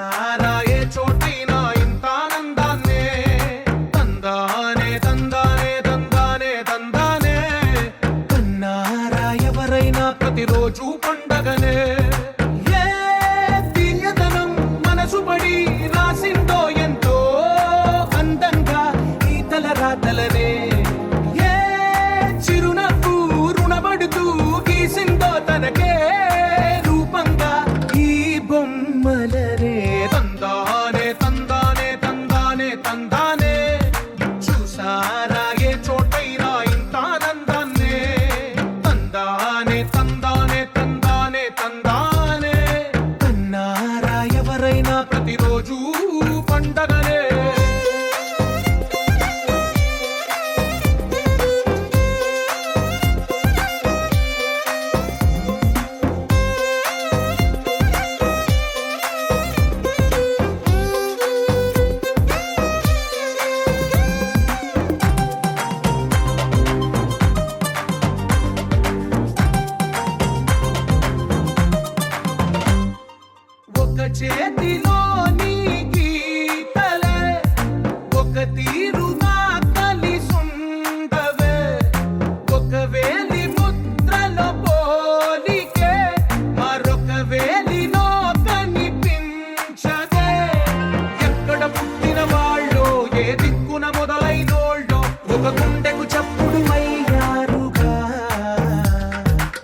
చూసారా ఏ చోటైనా ఇంత ఆనందాన్నే తందానే తందానే తందానే తందానే కన్నారా ఎవరైనా ప్రతిరోజు పండగనే ఏ తీయదనం మనసు పడి రాసిందో ఎంతో అందంగా ఈ తలరాతలనే ఏ చిరునవ్వు రుణపడుతూ గీసిందో తనకే రూపంగా ఈ బొమ్మలనే తందానే తందానే తందానే తందానే చూసారా ఏ చోటైనా ఇంత ఆనందాన్నే తందానే తందానే తందానే తందానే కన్నారా ఎవరైనా ప్రతిరోజు పండగనే ఒక చేతిలో నీ గీతలే ఒక తీరుగా కలిసుండవే ఒక వేలి ముద్రలో పోలికే మరొక వేలిలో కనిపించదే ఎక్కడ పుట్టిన వాళ్ళో ఏ దిక్కున మొదలైనోళ్ళో ఒక గుండెకు చప్పుడు అయ్యారుగా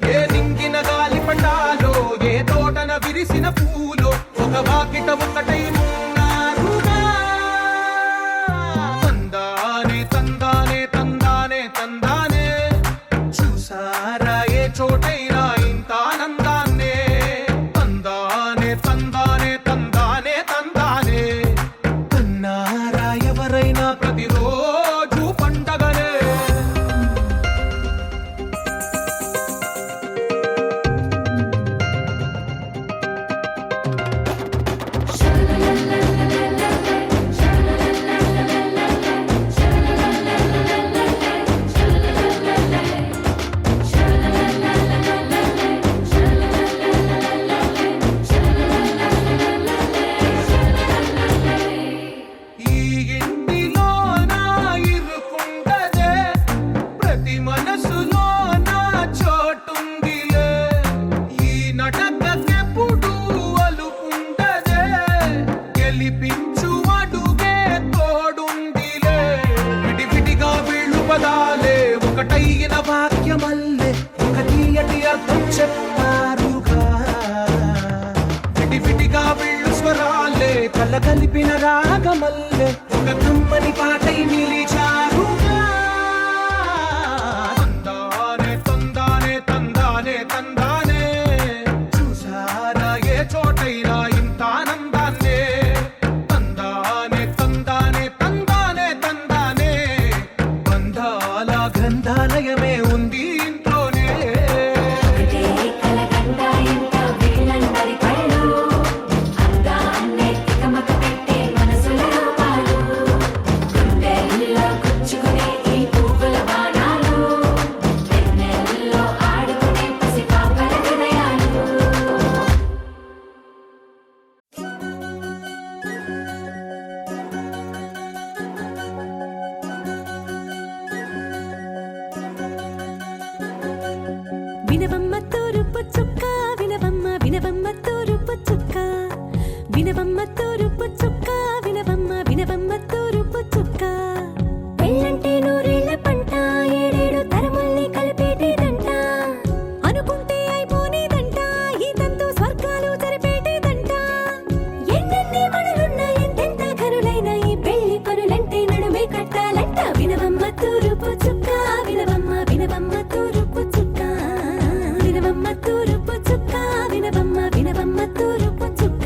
ఏ నింగిన గాలి పటాలో ఏ తోటన విరిసిన పూలో ఒక వాకిట ఒకటై ఉన్నారుగా తందానే తందానే తందానే తందానే చూసారా ఏ చోటైనా ఇంత ఆనందాన్నే తందానే తందానే తందానే తందానే కన్నారా ఎవరైనా ప్రతిరోజు పండగనే ఈ ఇంటిలో నా ఇరుకుండదే ప్రతి మనసులో నా చోటుందిలే ఈ నటకెప్పుడు అలుపుండదే గెలిపించు అడుగే తోడుందిలే విడివిడిగా వీళ్ళు పదాలే ఒకటైన వాక్యమల్లే ఒక తీయటి అర్థం చెప్పారుగా విడివిడిగా వీళ్ళు స్వరాలే కల కలిపిన రాగమల్లే ఒక కమ్మని పాటై నిలిచారుగా తందానే తందానే తందానే తందానే చూసారా ఏ చోటైనా ఇంత ఆనందాన్నే తందానే తందానే తందానే తందానే బంధాల గ్రంథాలయమే ఉంది ఇంట్లోనే ఒకటే కలగంట ఎంత వీళ్ళందరి కళ్ళు అందాన్నే తికమక పెట్టే మనసుల రూపాలు గుండెల్లో గుచ్చుకునే ఈ పువ్వుల బాణాలు వెన్నెల్లో ఆడుకునే పసిపాపల హృదయాలు వినవమ్మ తూరుపు చుక్క వినవమ్మ వినవమ్మ తూరుపు చుక్క వినవమ్మ తూరుపు చుక్క వినవమ్మ వినవమ్మ తూరుపు చుక్క పెళ్ళంటే నూరేళ్ల పంట ఏడేడు తరముల్ని కలిపేటేదంట అనుకుంటే అయిపోనేదంట ఈ తంతు స్వర్గాలు జరిపేటేదంట ఎన్నెన్ని మనులున్న ఎంతెంత కనులైన ఈ పెళ్లి పనులంటే నడుమే కట్టాలంట వినవమ్మ తూరుపు చుక్క వినవమ్మ వినవమ్మ తూరుపు చుక్క వినవమ్మ తూరుపు చుక్క వినవమ్మ వినవమ్మ తూరుపు చుక్క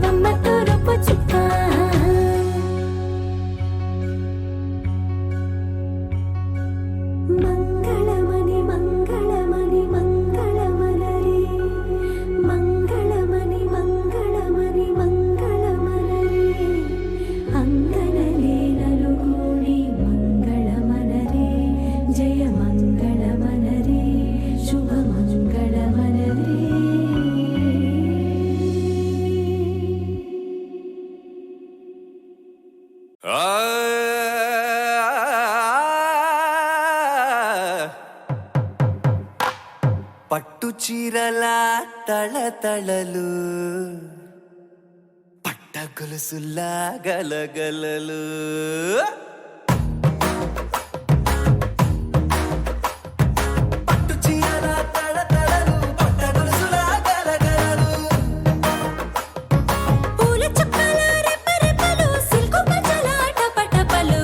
వినవమ్మ తూరుపు చుక్క మంగళమణి మంగళమణి మంగళమలరే మంగళమణి మంగళమణి మంగళమలరే అంగనలే నలుగూడి మంగళమనరే జయ మంగళమనరే శుభ మంగళమనరే పట్టు చీరల తళతళలు పట్ట గొలుసులా గలగలలు పట్టు చీరల తళతళలు పట్ట గొలుసులా గలగలలు పూల చుక్కల రెపరెపలు సిల్కు పచ్చల టపటపలు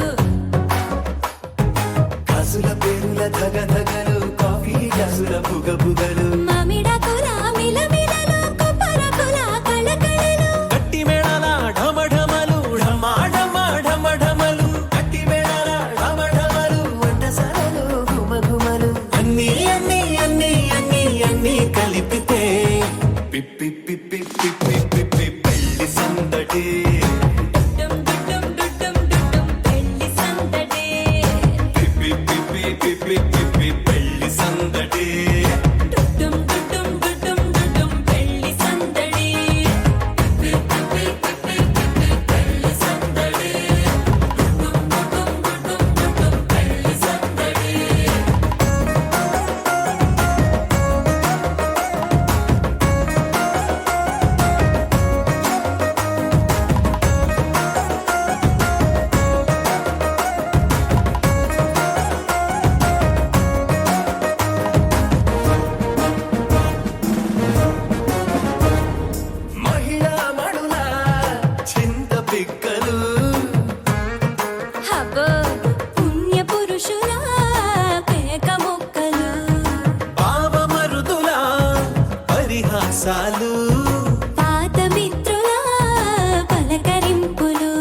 గాజుల పేరుల ధగధగలు కాఫీ గ్లాసుల బుగబుగలు మామిడాకుల మిలమిలలు కొబ్బరకుల కళకళలు గట్టి మేళాల ఢమఢమలు ఢమాఢమలు గట్టి మేళాల ఢమఢమలు వంటసాలలు గుమగుమలు అన్నీ అన్నీ అన్నీ అన్నీ అన్నీ కలిపితే పిప్పి పిప్పి పిప్పి పిప్పి పెళ్లి సందడి డుడ్డుం డుడ్డుం డుడ్డుం డుడ్డుం పెళ్లి సందడి పిప్పి పిప్పి పిప్పి పిప్పి పెళ్లి సందడి డుడ్డుం డుడ్డుం డుడ్డుం డుడ్డుం పెళ్లి సందడి పిప్పి పిప్పి పిప్పి పిప్పి పెళ్లి సందడి డుడ్డుం డుడ్డుం డుడ్డుం డుడ్డుం పెళ్లి సందడి మహిళా మణుల చింత పిక్కలు హబ్బో పుణ్య పురుషుల పేక మొక్కలు పావమరుదుల పరిహాసాలు పాత మిత్రుల పలకరింపులు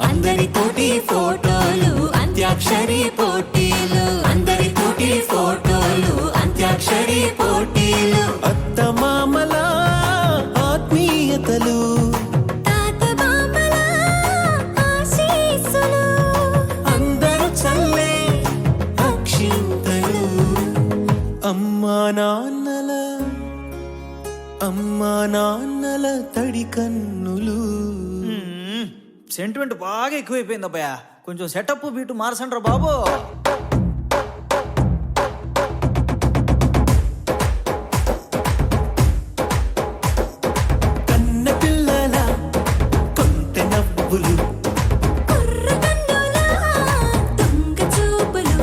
అందరితోటి ఫోటోలు అంత్యాక్షరి పోటీలు అందరితోటి ఫోటోలు అంత్యాక్షరి పోటీలు అత్తమామల ఆత్మీయతలు తాత బామ్మల ఆశీస్సులు అందరూ చల్లే అక్షింతలు అమ్మా నాన్నల తడి కన్నులు సెంటిమెంట్ బాగా ఎక్కువైపోయింది అబ్బాయ కొంచెం సెటప్ బీటు మార్చండ్రా బాబు కన్న పిల్లల కొంత నవ్వులు కుర్ర కన్నుల దొంగ చూపులు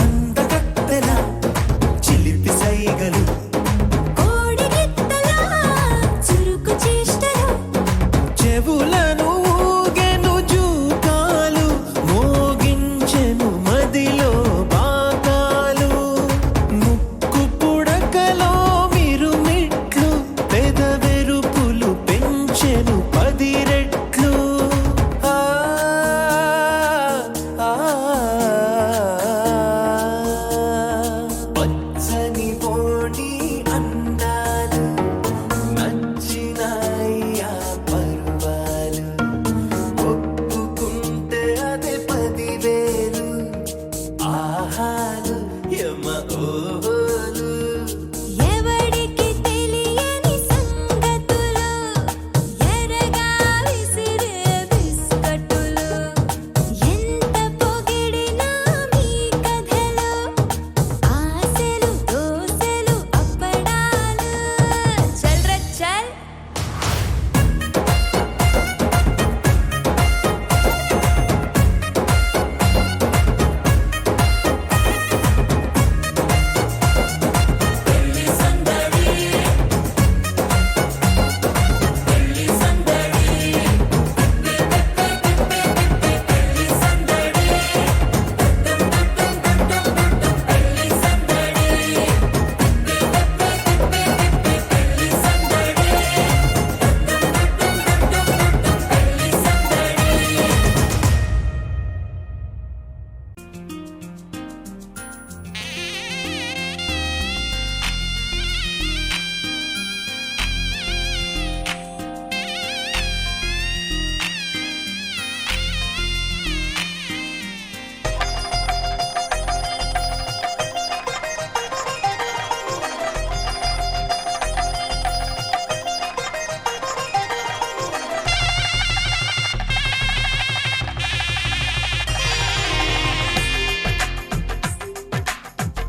అందగత్తెల చిలిపి సైగలు కోడి గిత్తల చురుకు చేష్టలు చెవులను ఊగెను జూకాలు మోగించెను మదిలో బాకాలు ముక్కు పుడకలో మిరుమిట్లు పెదవెరుపులు పెంచెను 10 రెట్లు ఆ, ఆ, పచ్చని పోడి అందాలు నచ్చినాయ్యా పర్వాలు ఒప్పుకుంటే అదే 10,000 ఆహాలు యమ ఓలు ఎవడికి తెలియని సంగతులు ఎరగావి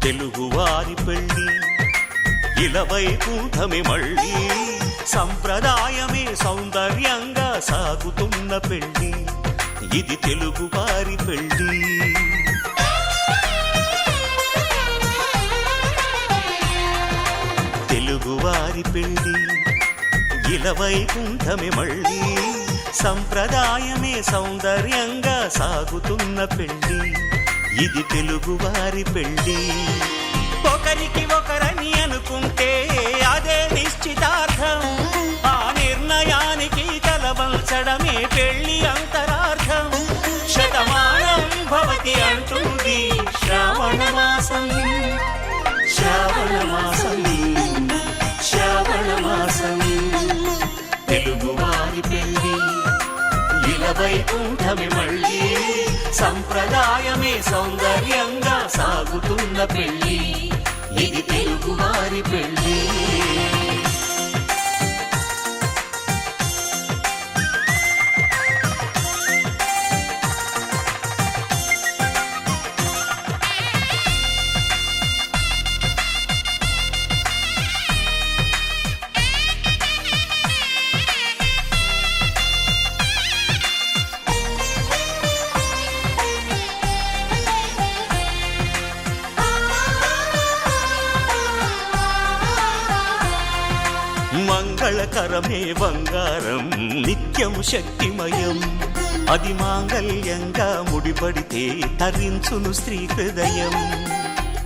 తెలుగువారి పెళ్ళి ఇలవైకుంఠమే మళ్ళీ సంప్రదాయమే సౌందర్యంగా సాగుతున్న పెళ్ళి ఇది తెలుగువారి పెళ్ళి తెలుగువారి పెళ్ళి ఇలవైకుంఠమే మళ్ళీ సంప్రదాయమే సౌందర్యంగా సాగుతున్న పెళ్ళి ఇది తెలుగువారి పెళ్ళి ఒకరికి ఒకరని అనుకుంటే అదే నిశ్చితార్థం ఆ నిర్ణయానికి తలవంచడమే పెళ్ళి అంతరార్థం శతమానం భవతి అంటుంది శ్రావణ మాసం శ్రావణ మాసం శ్రావణ మాసం తెలుగువారి పెళ్ళి ఇలవైకుంఠమే మళ్ళీ సంప్రదాయమే సౌందర్యంగా సాగుతున్న పెళ్ళి ఇది తెలుగువారి పెళ్ళి మంగళకరమే బంగారం నిత్యం శక్తిమయం అది మాంగళ్యంగా ముడిపడితే తరించును స్త్రీ హృదయం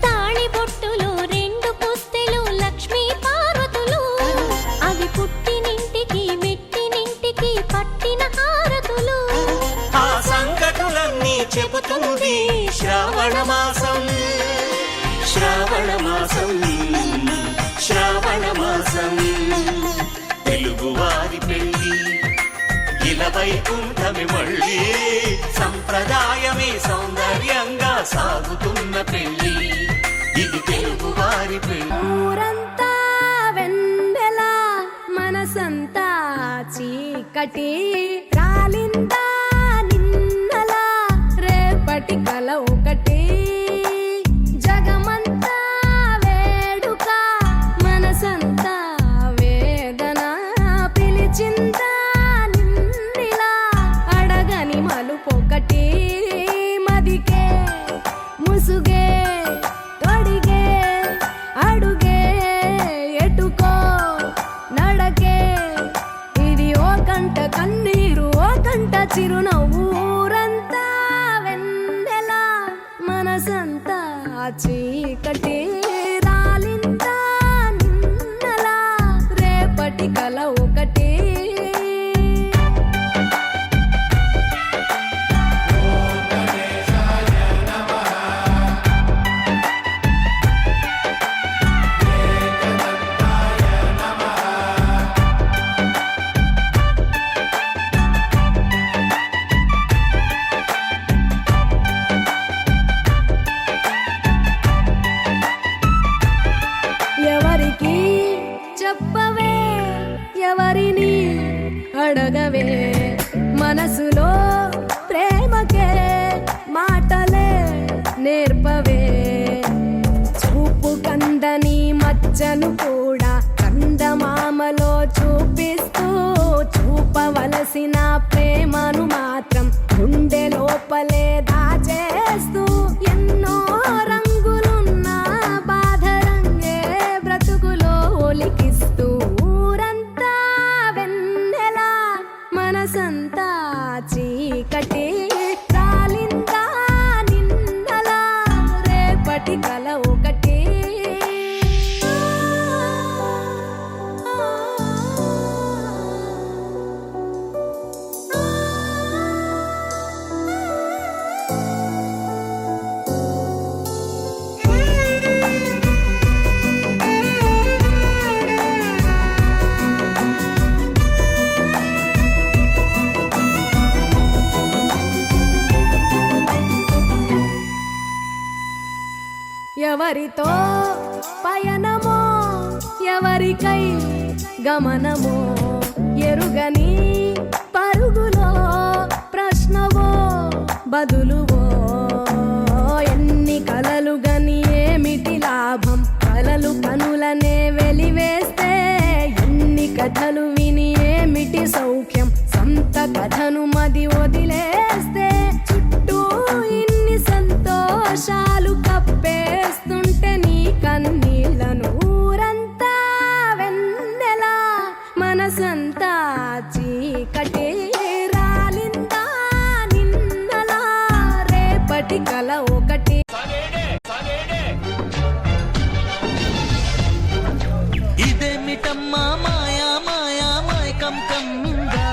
తాళిబొట్టులో రెండు పుస్తెలు లక్ష్మీ పార్వతులు అవి పుట్టినింటికి మెట్టినింటికి పట్టిన హారతులు ఆ సంగతులన్నీ చెబుతుంది శ్రావణ మాసం శ్రావణ మాసం శ్రావణ మాసం తెలుగువారి పెళ్ళి ఇలవైకుంఠమే మళ్ళీ సంప్రదాయమే సౌందర్యంగా సాగుతున్న పెళ్ళి ఇది తెలుగువారి పెళ్ళి ఊరంతా వెన్నెల మనసంతా చీకటి రాలిందా నిన్నలా రేపటి కల ఒకటి జగమంతా వేడుక మనసంతా వేదన పిలిచిందా నిన్నిలా అడగని మలుపొకటి మదికే ముసుగే తొడిగే అడుగే ఎటుకో నడకే ఇది ఓ కంట కన్నీరు ఓ కంట చిరునవ్వు ఊరంతా వెన్నెల మనసంతా చీకటి రాలిందా నిన్నలా రేపటి కల ఒకటి ఎవరికి చెప్పవే ఎవరిని అడగవే మనసులో ప్రేమకే మాటలే నేర్పవే చూపు కందని మచ్చను కూడా కందమామలో చూపిస్తూ చూపవలసిన ప్రేమను మాత్రం గుండె లోపలే దాచేస్తూ ఎన్నో రంగులున్న బాధ రంగే బ్రతుకులో ఒలికిస్తూ ఊరంతా వెన్నెల మనసంతా చీకటి రాలిందా నిన్నలా రేపటి కల ఒకటి ఎవరితో పయనమో ఎవరికై గమనమో ఎరుగని పరుగులో ప్రశ్నవో బదులువో ఎన్ని కలలు గని ఏమిటి కథను మది వదిలేస్తే చుట్టూ ఇన్ని సంతోషాలు కప్పేస్తుంటే నీ కన్నీళ్లను ఊరంతా వెన్నెలా మనసంతా చీకటి రాలిందా నిన్నలా రేపటి కల ఒకటి ఇదేమిటమ్మా మాయా మాయా మైకం కమ్మిందా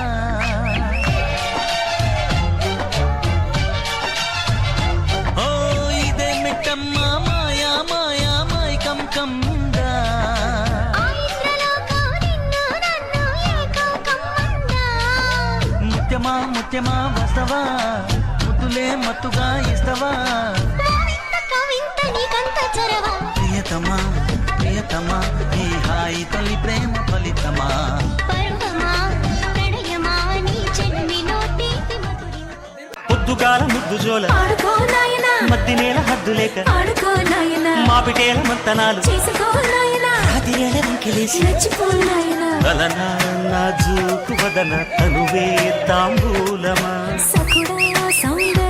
ఓ ఇదేమిటమ్మా మాయా మాయా మైకం కమ్మిందా ముత్యమా ముత్యమా వస్తవా ముద్దులే మత్తుగా ఇస్తవా ప్రియతమా ప్రియతమా ఈ హాయి తొలి ప్రేమ ఫలితమా పొద్దుగాల ముద్దు జోల ఆడుకో నాయనా మద్ది నేల హద్దు లేక ఆడుకో నాయనా మాపిటేల మంతనాలు చేసుకో నాయనా అదిరేల వంకిలేసి నచ్చిపో నాయనా తలనా నాజూకు వదన తనువే తాంబూలమా సకుడా సౌందర్య